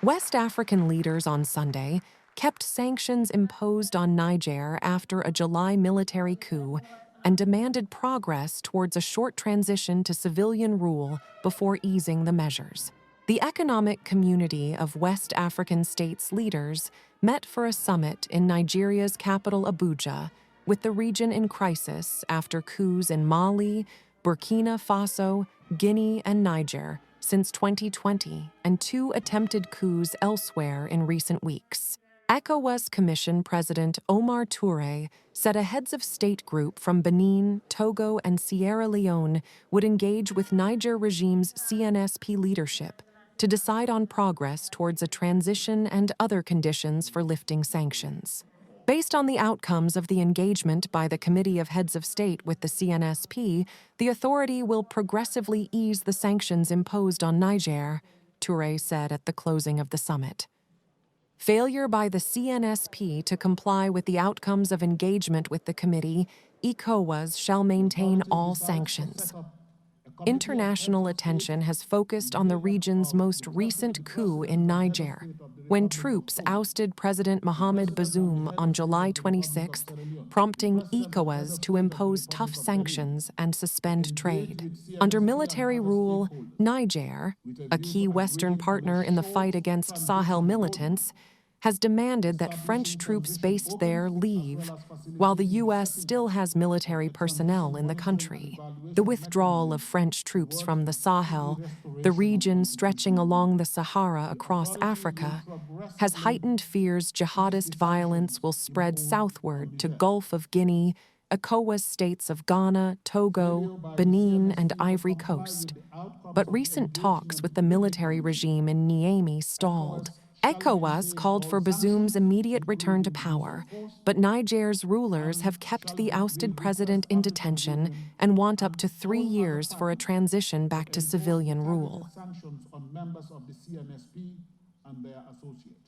West African leaders on Sunday kept sanctions imposed on Niger after a July military coup and demanded progress towards a short transition to civilian rule before easing the measures. The Economic Community of West African States leaders met for a summit in Nigeria's capital Abuja, with the region in crisis after coups in Mali, Burkina Faso, Guinea, and Niger since 2020 and 2 attempted coups elsewhere in recent weeks. ECOWAS Commission President Omar Touré said a heads of state group from Benin, Togo, and Sierra Leone would engage with Niger regime's CNSP leadership to decide on progress towards a transition and other conditions for lifting sanctions. Based on the outcomes of the engagement by the Committee of Heads of State with the CNSP, the authority will progressively ease the sanctions imposed on Niger, Touré said at the closing of the summit. Failure by the CNSP to comply with the outcomes of engagement with the committee, ECOWAS shall maintain all sanctions. International attention has focused on the region's most recent coup in Niger, when troops ousted President Mohamed Bazoum on July 26th, prompting ECOWAS to impose tough sanctions and suspend trade. Under military rule, Niger, a key Western partner in the fight against Sahel militants, has demanded that French troops based there leave, while the U.S. still has military personnel in the country. The withdrawal of French troops from the Sahel, the region stretching along the Sahara across Africa, has heightened fears jihadist violence will spread southward to Gulf of Guinea, ECOWAS states of Ghana, Togo, Benin, and Ivory Coast. But recent talks with the military regime in Niamey stalled. ECOWAS called for Bazoum's immediate return to power, but Niger's rulers have kept the ousted president in detention and want up to 3 years for a transition back to civilian rule. Sanctions on members of the CNSP and their associates.